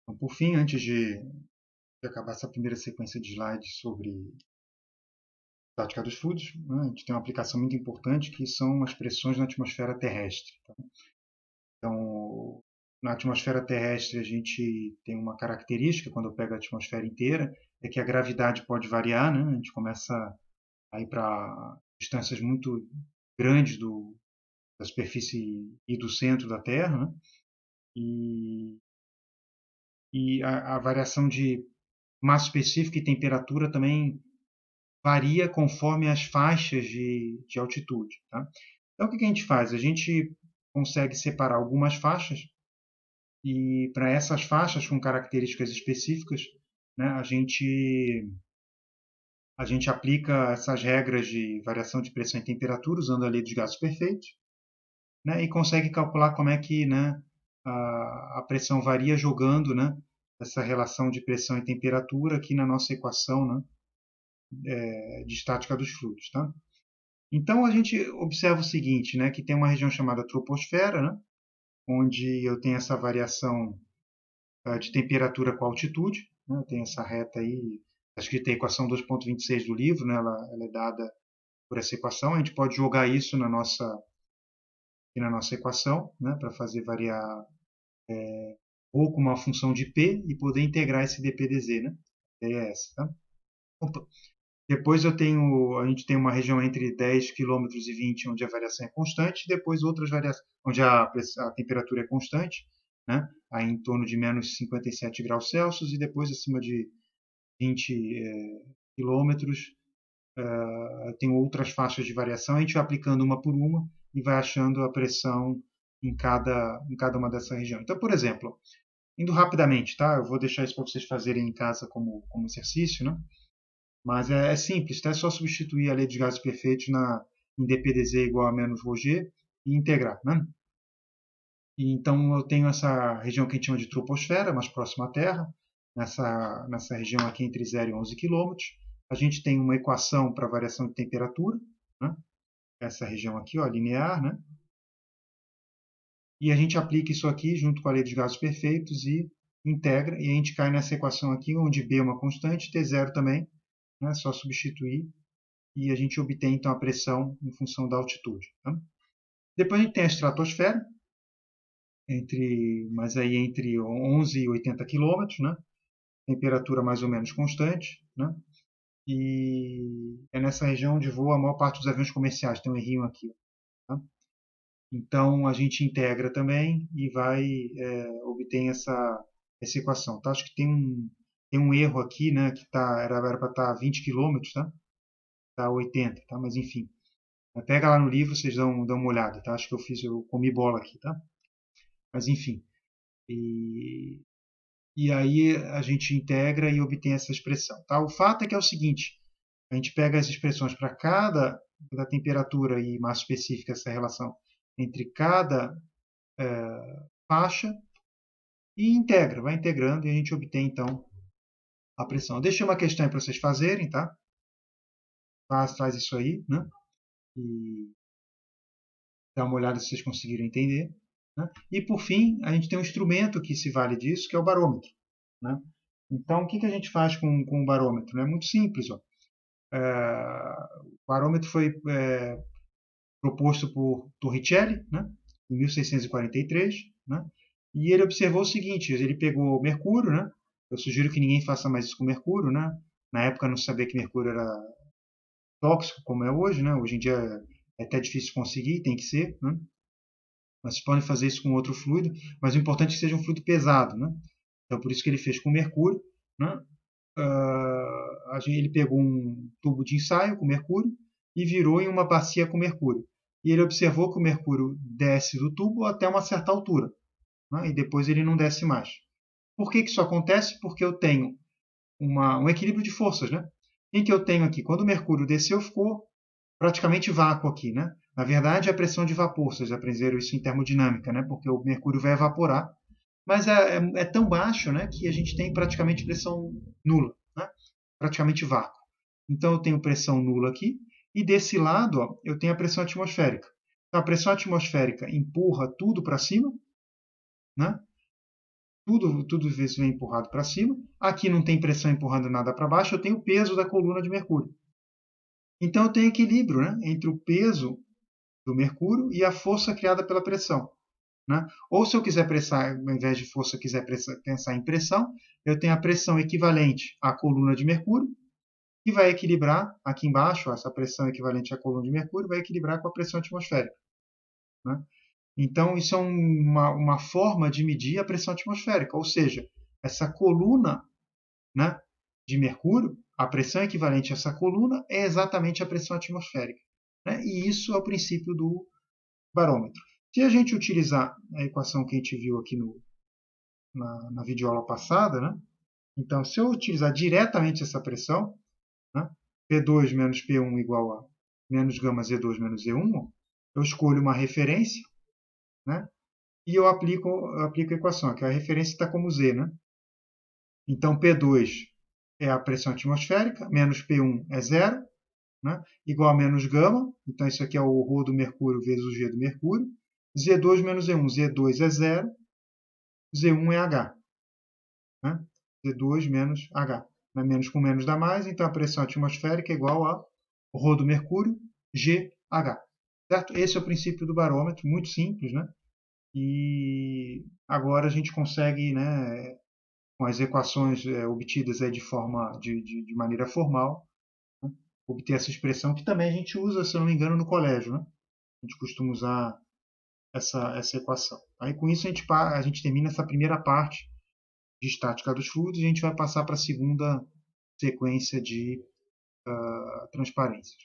Então, por fim, antes de acabar essa primeira sequência de slides sobre tática dos fluidos, né, a gente tem uma aplicação muito importante que são as pressões na atmosfera terrestre. Tá? Então, na atmosfera terrestre, a gente tem uma característica, quando eu pego a atmosfera inteira, é que a gravidade pode variar, né? A gente começa a ir para distâncias muito grandes da superfície e do centro da Terra, né? E, e a variação de massa específica e temperatura também varia conforme as faixas de altitude. Tá? Então, o que a gente faz? A gente consegue separar algumas faixas e para essas faixas com características específicas, né, a gente aplica essas regras de variação de pressão e temperatura usando a lei dos gases perfeitos, né, e consegue calcular como é que, né, a pressão varia jogando, né, essa relação de pressão e temperatura aqui na nossa equação, né, de estática dos fluidos. Tá? Então a gente observa o seguinte, né, que tem uma região chamada troposfera, né, onde eu tenho essa variação de temperatura com altitude, né, tem essa reta aí, está escrita a equação 2,26 do livro, né, ela é dada por essa equação, a gente pode jogar isso na nossa equação, né, para fazer variar ou com uma função de P e poder integrar esse dPdZ, né? A ideia é essa, tá? Opa. Depois a gente tem uma região entre 10 quilômetros e 20, onde a variação é constante, depois outras variações, onde a temperatura é constante, né? Aí em torno de menos 57 graus Celsius, e depois acima de 20 quilômetros tem outras faixas de variação, a gente vai aplicando uma por uma e vai achando a pressão em cada uma dessa região. Então, por exemplo, indo rapidamente, tá? Eu vou deixar isso para vocês fazerem em casa como exercício, né? Mas é simples, tá? É só substituir a lei de gases perfeitos em dPdZ igual a menos ρg e integrar, né? E então eu tenho essa região que a gente chama de troposfera, mais próxima à Terra, nessa região aqui entre 0 e 11 quilômetros. A gente tem uma equação para variação de temperatura, né? Essa região aqui, ó, linear, né? E a gente aplica isso aqui junto com a lei dos gases perfeitos e integra, e a gente cai nessa equação aqui, onde B é uma constante, T zero também, né? Só substituir, e a gente obtém então a pressão em função da altitude. Tá? Depois a gente tem a estratosfera, mas aí entre 11 e 80 quilômetros, né? Temperatura mais ou menos constante, né? E é nessa região onde voa a maior parte dos aviões comerciais, tem um errinho aqui. Tá? Então a gente integra também e vai obter essa equação. Tá? Acho que tem um erro aqui, né? Que era para estar 20 quilômetros, tá? Tá 80, tá? Mas enfim. Pega lá no livro, vocês dão uma olhada, tá? Acho que eu comi bola aqui, tá? Mas enfim. E aí a gente integra e obtém essa expressão, tá? O fato é que é o seguinte, a gente pega as expressões para cada da temperatura e massa específica, essa relação entre cada faixa e integra, vai integrando e a gente obtém então a pressão. Eu deixei uma questão para vocês fazerem, tá? Faz isso aí, né? E dá uma olhada se vocês conseguiram entender. Né? E por fim, a gente tem um instrumento que se vale disso, que é o barômetro. Né? Então, o que a gente faz com o barômetro? É muito simples. Ó. O barômetro foi proposto por Torricelli, né? Em 1643, né? E ele observou o seguinte: ele pegou mercúrio, né? Eu sugiro que ninguém faça mais isso com mercúrio, né? Na época não sabia que mercúrio era tóxico como é hoje, né? Hoje em dia é até difícil conseguir, tem que ser, né? Mas vocês podem fazer isso com outro fluido, mas o importante é que seja um fluido pesado, né? Então por isso que ele fez com mercúrio, né? Ele pegou um tubo de ensaio com mercúrio e virou em uma bacia com mercúrio. E ele observou que o mercúrio desce do tubo até uma certa altura, né? E depois ele não desce mais. Por que isso acontece? Porque eu tenho um equilíbrio de forças, né? Em que eu tenho aqui, quando o mercúrio desceu, ficou praticamente vácuo aqui, né? Na verdade, é a pressão de vapor, vocês aprenderam isso em termodinâmica, né? Porque o mercúrio vai evaporar, mas é tão baixo, né, que a gente tem praticamente pressão nula, né? Praticamente vácuo. Então eu tenho pressão nula aqui, e desse lado ó, eu tenho a pressão atmosférica. Então a pressão atmosférica empurra tudo para cima, né? tudo isso vem empurrado para cima. Aqui não tem pressão empurrando nada para baixo, eu tenho o peso da coluna de mercúrio. Então eu tenho equilíbrio, né, entre o peso do mercúrio e a força criada pela pressão. Né? Ou se eu quiser pressar, ao invés de força, eu quiser pensar em pressão, eu tenho a pressão equivalente à coluna de mercúrio, que vai equilibrar aqui embaixo, essa pressão equivalente à coluna de mercúrio vai equilibrar com a pressão atmosférica. Né? Então, isso é uma forma de medir a pressão atmosférica, ou seja, essa coluna, né, de mercúrio, a pressão equivalente a essa coluna é exatamente a pressão atmosférica. Né? E isso é o princípio do barômetro. Se a gente utilizar a equação que a gente viu aqui na videoaula passada, né? Então, se eu utilizar diretamente essa pressão, né, P2 menos P1 igual a menos gama Z2 menos Z1, eu escolho uma referência, né, e eu aplico a equação, que a referência está como Z. Né? Então, P2 é a pressão atmosférica, menos P1 é zero, né, igual a menos gama, então isso aqui é o ρ do mercúrio vezes o G do mercúrio, Z2 menos Z1, Z2 é zero, Z1 é H. Né? Z2 menos H. Menos com menos dá mais, então a pressão atmosférica é igual a ρ do mercúrio, GH. Certo? Esse é o princípio do barômetro, muito simples, né? E agora a gente consegue, né, com as equações obtidas aí de maneira formal, né, obter essa expressão que também a gente usa, se eu não me engano, no colégio. Né? A gente costuma usar essa equação. Aí com isso a gente termina essa primeira parte de estática dos fluidos e a gente vai passar para a segunda sequência de transparências.